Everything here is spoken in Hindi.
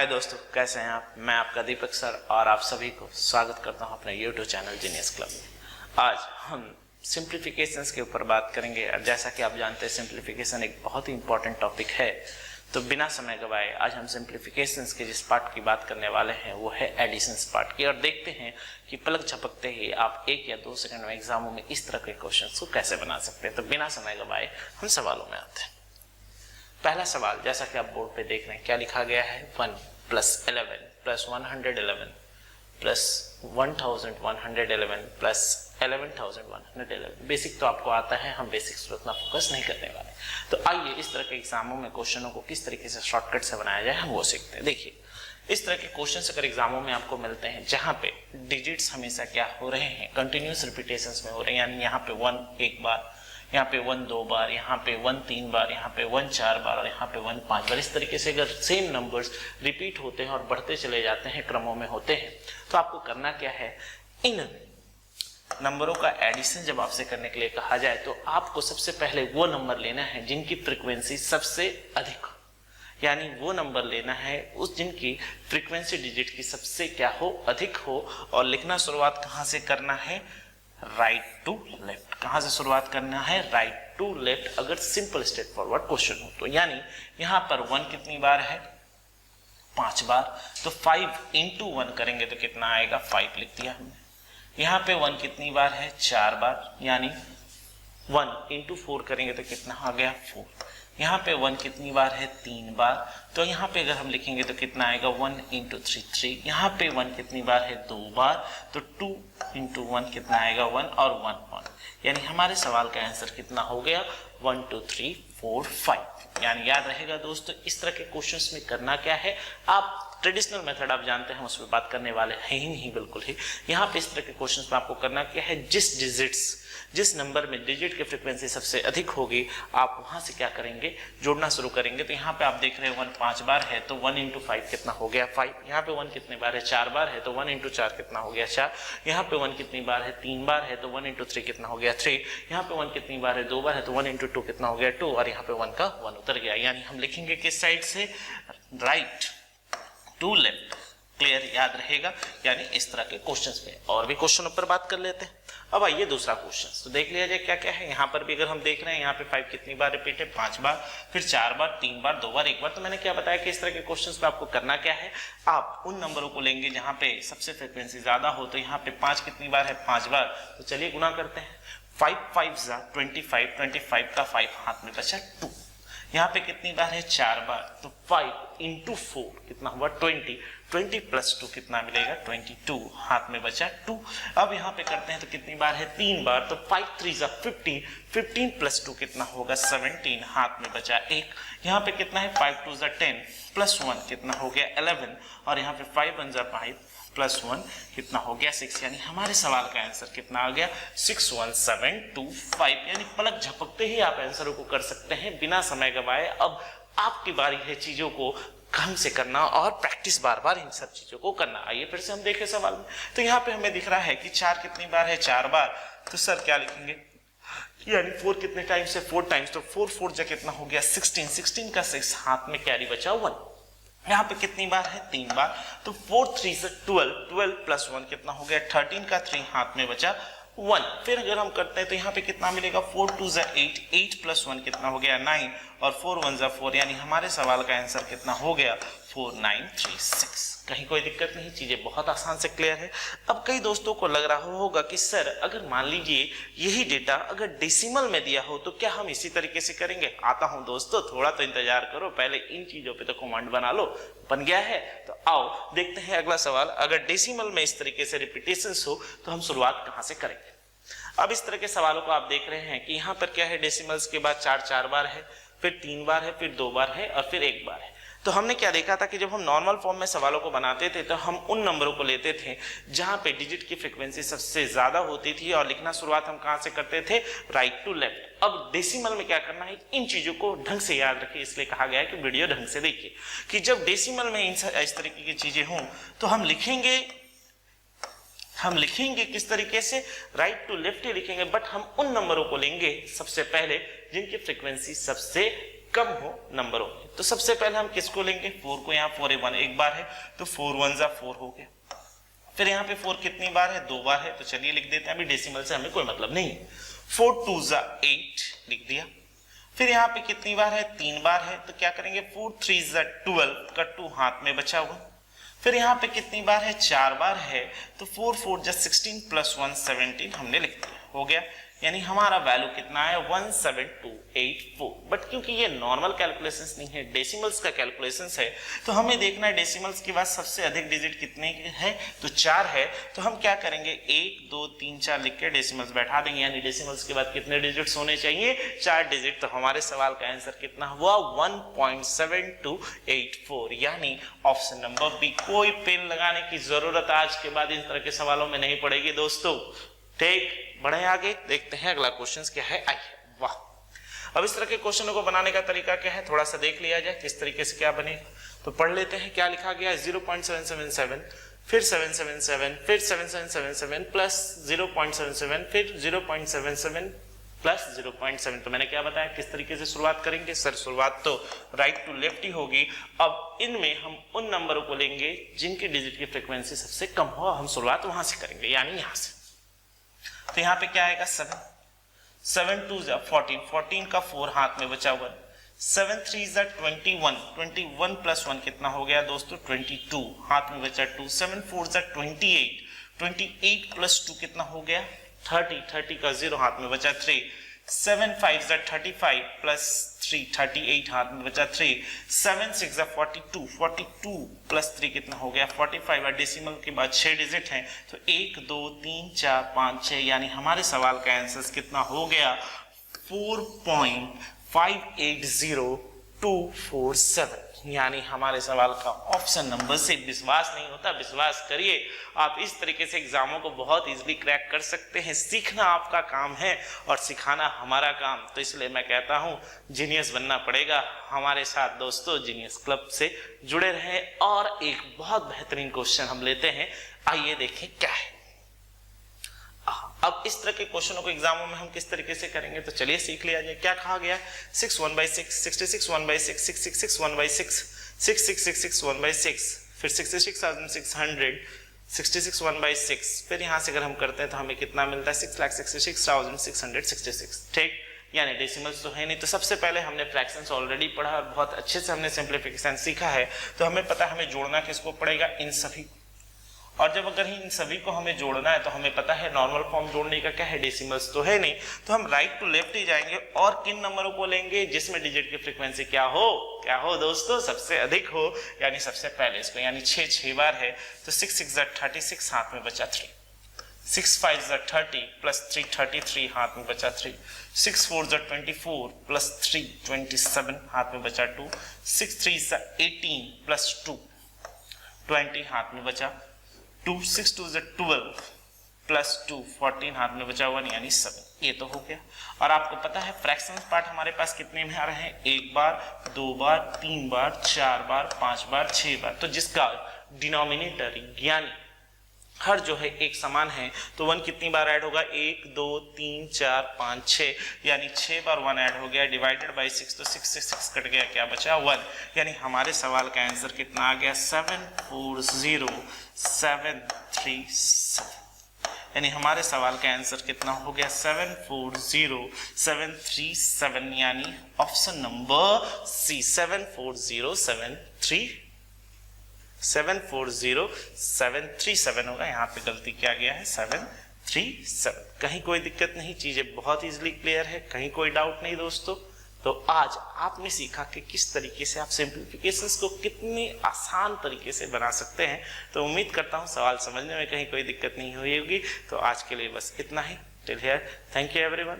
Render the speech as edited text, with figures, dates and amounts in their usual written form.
हाय दोस्तों, कैसे हैं आप। मैं आपका दीपक सर और आप सभी को स्वागत करता हूं अपने YouTube चैनल जीनियस क्लब में। आज हम सिंप्लीफिकेशंस के ऊपर बात करेंगे और जैसा कि आप जानते हैं सिंप्लीफिकेशन एक बहुत ही इंपॉर्टेंट टॉपिक है। तो बिना समय गवाए आज हम सिंप्लीफिकेशंस के जिस पार्ट की बात करने वाले हैं वो है एडिशंस पार्ट की, और देखते हैं कि पलक झपकते ही आप 1 या 2 सेकंड में एग्जामों में इस तरह के क्वेश्चन को कैसे बना सकते हैं। तो बिना समय गवाए हम सवालों में आते हैं। पहला सवाल, जैसा कि आप बोर्ड पे देख रहे हैं, क्या लिखा गया है, 1 + 11 + 111 + 1111 + 11111। बेसिक तो आपको आता है, हम बेसिक्स पर उतना फोकस नहीं करने वाले। तो आइए इस तरह के एग्जामों में क्वेश्चनों को किस तरीके से शॉर्टकट से बनाया जाए हम वो सीखते हैं। देखिए, इस तरह के क्वेश्चन अगर एग्जामों में आपको मिलते हैं जहां पे डिजिट्स हमेशा क्या हो रहे हैं, कंटिन्यूस रिपीटेशंस में हो रहे हैं, यानी यहाँ पे 1 1 बार, यहाँ पे 1 2 बार, यहाँ पे 1 3 बार, यहाँ पे 1 4 बार और यहाँ पे 1 5 बार। इस तरीके से अगर सेम नंबर्स रिपीट होते हैं और बढ़ते चले जाते हैं, क्रमों में होते हैं, तो आपको करना क्या है, इन नंबरों का एडिशन जब आपसे करने के लिए कहा जाए तो आपको सबसे पहले वो नंबर लेना है जिनकी फ्रीक्वेंसी सबसे अधिक हो, यानी वो नंबर लेना है उस जिनकी फ्रीक्वेंसी डिजिट की सबसे क्या हो, अधिक हो। और लिखना शुरुआत कहाँ से करना है, राइट टू लेफ्ट। कहां से शुरुआत करना है, राइट टू लेफ्ट। अगर सिंपल स्ट्रेट फॉरवर्ड क्वेश्चन हो तो, यानी यहां पर 1 कितनी बार है, 5 बार। तो 5 × 1 करेंगे तो कितना आएगा, 5 लिख दिया हमने। यहां पे 1 कितनी बार है, 4 बार, यानी 1 × 4 करेंगे तो कितना आ गया, 4। यहाँ पे 1 कितनी बार है, 3 बार। तो यहाँ पे अगर हम लिखेंगे तो कितना आएगा, 1 × 3 3। यहाँ पे 1 कितनी बार है, 2 बार। तो 2 × 1 कितना आएगा, 1 और 1 1। यानी हमारे सवाल का आंसर कितना हो गया, 1 2 3 4 5। यानी याद रहेगा दोस्तों, इस तरह के क्वेश्चंस में करना क्या है, आप ट्रेडिशनल मेथड आप जानते हैं, उस पर बात करने वाले हैं ही नहीं, बिल्कुल ही। यहाँ पे इस तरह के क्वेश्चंस में आपको करना क्या है, जिस नंबर में डिजिट की फ्रीक्वेंसी सबसे अधिक होगी आप वहां से क्या करेंगे, जोड़ना शुरू करेंगे। तो यहाँ पे आप देख रहे हैं 1 5 बार है तो 1 × 5 कितना हो गया, 5। यहाँ पे 1 कितने बार है, 4 बार है तो 1 × 4 कितना हो गया, 4। यहाँ पे 1 कितनी बार है, 3 बार है तो 1 × 3 कितना हो गया, 3। यहाँ पे 1 कितनी बार है, 2 बार है तो 1 × 2 कितना हो गया, 2। और यहाँ पे 1 का 1 उतर गया। यानी हम लिखेंगे किस साइड से, राइट टू लेफ्ट। क्लियर, याद रहेगा। यानी इस तरह के क्वेश्चंस में और भी क्वेश्चनों पर बात कर लेते हैं। अब आइए दूसरा क्वेश्चन, तो देख लिया जाए क्या क्या है। यहाँ पर भी अगर हम देख रहे हैं, यहाँ पे 5 कितनी बार रिपीट है, 5 बार, फिर 4 बार, 3 बार, 2 बार, 1 बार। तो मैंने क्या बताया कि इस तरह के क्वेश्चंस पे आपको करना क्या है, आप उन नंबरों को लेंगे जहाँ पे सबसे फ्रिक्वेंसी ज्यादा हो। तो यहाँ पे 5 कितनी बार है, 5 बार। तो चलिए गुना करते हैं, 5 5 25, 25 का 5 हाथ में बचा 2। यहाँ पे कितनी बार है, 4 बार। तो 5 × 4 कितना हुआ, 20। 20 + 2 कितना मिलेगा, 22। हाथ में बचा 2। अब यहाँ पे करते हैं तो कितनी बार है, 3 बार। तो 5 3 15, 15 + 2 कितना होगा, 17। हाथ में बचा 1। यहाँ पे कितना है, 5 2 10 + 1 कितना हो गया, 11। और यहाँ पे 5 1 5 + 1 कितना हो गया, 6। यानी हमारे सवाल का आंसर कितना आ गया, 61725। यानी पलक झपकते ही आप आंसरों को कर सकते हैं बिना समय गवाए। अब आपकी बारी है चीजों को ढंग से करना और प्रैक्टिस बार बार इन सब चीजों को करना। आइए फिर से हम देखें सवाल में। तो यहाँ पे हमें दिख रहा है कि 4 कितनी बार है, 4 बार। तो सर क्या लिखेंगे, यानी 4 कितने टाइम्स है, 4 टाइम्स। तो 4 4 जा कितना हो गया, 16। 16 का 6, हाथ में कैरी बचा 1। यहाँ पे कितनी बार है, 3 बार। तो 4 3 12, 12 + 1 कितना हो गया, 13 का 3 हाथ में बचा 1। फिर अगर हम करते हैं तो यहाँ पे कितना मिलेगा, 4 2 8, 8 + 1 कितना हो गया, 9। और 4 1 4। यानी हमारे सवाल का आंसर कितना हो गया, 4936। कहीं कोई दिक्कत नहीं, चीजें बहुत आसान से क्लियर है। अब कई दोस्तों को लग रहा होगा कि सर अगर मान लीजिए यही डेटा अगर डेसिमल में दिया हो तो क्या हम इसी तरीके से करेंगे। आता हूं दोस्तों, थोड़ा तो इंतजार करो, पहले इन चीजों पे तो कमांड बना लो। बन गया है तो आओ देखते हैं अगला सवाल। अगर डेसिमल में इस तरीके से रिपीटेशंस हो तो हम शुरुआत कहां से करेंगे। अब इस तरह के सवालों को आप देख रहे हैं कि यहाँ पर क्या है, डेसिमल्स के बाद 4 4 बार है, फिर 3 बार है, फिर 2 बार है और फिर 1 बार है। तो हमने क्या देखा था कि जब हम नॉर्मल फॉर्म में सवालों को बनाते थे तो हम उन नंबरों को लेते थे जहां पे डिजिट की फ्रीक्वेंसी सबसे ज्यादा होती थी और लिखना शुरुआत हम कहां से करते थे, राइट टू लेफ्ट। अब डेसिमल में क्या करना है, इन चीजों को ढंग से याद रखिए, इसलिए कहा गया है कि वीडियो ढंग से देखिए कि जब डेसिमल में इस तरीके की चीजें हों तो हम लिखेंगे किस तरीके से, राइट टू लेफ्ट ही लिखेंगे। बट हम उन नंबरों को लेंगे सबसे पहले जिनकी फ्रीक्वेंसी सबसे कम हो नंबरों में। तो सबसे पहले हम किसको लेंगे, 4 को। यहाँ 4 1 एक बार है तो 4 1 जा 4 हो गया। फिर यहाँ पे 4 कितनी बार है, 2 बार है, तो चलिए लिख देते हैं, अभी डेसिमल से हमें कोई मतलब नहीं। 4 2 जा 8 लिख दिया। फिर यहाँ पे कितनी बार है, 3 बार है, तो क्या करेंगे 4 3 जा 12 का 2 हाथ में बचा हुआ। फिर यहाँ पे कितनी बार है, 4 बार है, तो 4 4 जा 16 प्लस 1 17 हमने लिख दिया, हो गया। यानी हमारा वैल्यू कितना है 17284। बट क्योंकि ये नॉर्मल कैलकुलेशंस नहीं है, डेसिमल्स का कैलकुलेशंस है, तो हमें देखना है डेसिमल्स के बाद सबसे अधिक डिजिट कितने है, तो 4 है। तो हम क्या करेंगे 1 2 3 4 लिख के डेसिमल्स बैठा देंगे। यानी डेसिमल्स के बाद कितने डिजिट्स होने चाहिए, 4 डिजिट। तो हमारे सवाल का आंसर कितना हुआ 1.7284, यानी ऑप्शन नंबर बी। कोई पेन लगाने की जरूरत आज के बाद इन तरह के सवालों में नहीं पड़ेगी दोस्तों। ठीक, बढ़े आगे, देखते हैं अगला क्वेश्चन क्या है। आइए, वाह। अब इस तरह के क्वेश्चनों को बनाने का तरीका क्या है, थोड़ा सा देख लिया जाए किस तरीके से क्या बनेगा। तो पढ़ लेते हैं क्या लिखा गया है, 0.777 फिर 777 फिर 7777 प्लस 0.77 फिर 0.77 प्लस 0.7। तो मैंने क्या बताया किस तरीके से शुरुआत करेंगे। सर शुरुआत तो राइट टू लेफ्ट ही होगी। अब इनमें हम उन नंबरों को लेंगे जिनके डिजिट की फ्रीक्वेंसी सबसे कम हो, हम शुरुआत वहां से करेंगे, यानी यहां से। तो यहाँ पे क्या आएगा 7 7 2 जा 14 14 का 4 हाथ में बचा हुआ। 7 3 जा 21 21 प्लस 1 कितना हो गया दोस्तों 22 हाथ में बचा 2। 7 4 जा 28 28 प्लस 2 कितना हो गया 30 30 का 0 हाथ में बचा 3। 7 5 जा 35 प्लस 3 38 हाथ में बचा 3। 7 6 जा 42 42 प्लस 3 कितना हो गया 45। और डेसिमल के बाद 6 डिजिट हैं, तो 1 2 3 4 5 6, यानी हमारे सवाल का आंसर कितना हो गया 4.580247। यानी हमारे सवाल का ऑप्शन नंबर से विश्वास नहीं होता। विश्वास करिए, आप इस तरीके से एग्जामों को बहुत इजीली क्रैक कर सकते हैं। सीखना आपका काम है और सिखाना हमारा काम। तो इसलिए मैं कहता हूं जीनियस बनना पड़ेगा। हमारे साथ दोस्तों जीनियस क्लब से जुड़े रहें। और एक बहुत बेहतरीन क्वेश्चन हम लेते हैं, आइए देखें क्या है। अब इस तरह के क्वेश्चनों को एग्जामों में हम किस तरीके से करेंगे, तो चलिए सीख लिया जाए। क्या कहा गया 6 1/6 66 1/6 666 1/6 6666 1/6 फिर 66,600 66 1/6। फिर यहां से अगर हम करते हैं तो हमें कितना मिलता है 6,66,666। ठीक, यानी डेसिमल्स तो है नहीं। तो सबसे पहले हमने फ्रैक्शंस ऑलरेडी पढ़ा और बहुत अच्छे से हमने सिंप्लीफिकेशन सीखा है। तो हमें पता है हमें जोड़ना किसको पड़ेगा, इन सभी। और जब अगर इन सभी को हमें जोड़ना है तो हमें पता है नॉर्मल फॉर्म जोड़ने का क्या है, डेसिमल्स तो है नहीं। तो हम राइट टू लेफ्ट ही जाएंगे और किन नंबरों को लेंगे जिसमें डिजिट की फ्रीक्वेंसी क्या हो दोस्तों, सबसे अधिक हो। यानी सबसे पहले इसको, यानी 6 बार है, तो 6 6 जा 36 हाथ में बचा 3। 6 5 जा 30 प्लस 3 33 हाथ में बचा 3। 6 4 जा 24 प्लस 3 27 हाथ में बचा 2। 6 3 जा 18 प्लस 2 20 हाथ में बचा 2। 6 2 जा 12 प्लस 2 14 हाथ में बचा 1, यानी 7। ये तो हो गया। और आपको पता है फ्रैक्शंस पार्ट हमारे पास कितने में आ रहे हैं, 1 बार 2 बार 3 बार 4 बार 5 बार 6 बार। तो जिसका डिनोमिनेटर यानी हर जो है एक समान है, तो 1 कितनी बार ऐड होगा 1 2 3 4 5 6, यानी 6 बार 1 ऐड हो गया डिवाइडेड बाय 6। तो 6 से 6 कट गया, क्या बचा 1। यानी हमारे सवाल का आंसर कितना आ गया 740737। यानी हमारे सवाल का आंसर कितना हो गया 740737, यानी ऑप्शन नंबर सी 740737 होगा। यहाँ पे गलती क्या गया है 737। कहीं कोई दिक्कत नहीं, चीजें बहुत इजीली क्लियर है, कहीं कोई डाउट नहीं दोस्तों। तो आज आपने सीखा कि किस तरीके से आप सिंप्लीफिकेशंस को कितनी आसान तरीके से बना सकते हैं। तो उम्मीद करता हूँ सवाल समझने में कहीं कोई दिक्कत नहीं हुई होगी। तो आज के लिए बस इतना ही। Till here, thank you everyone.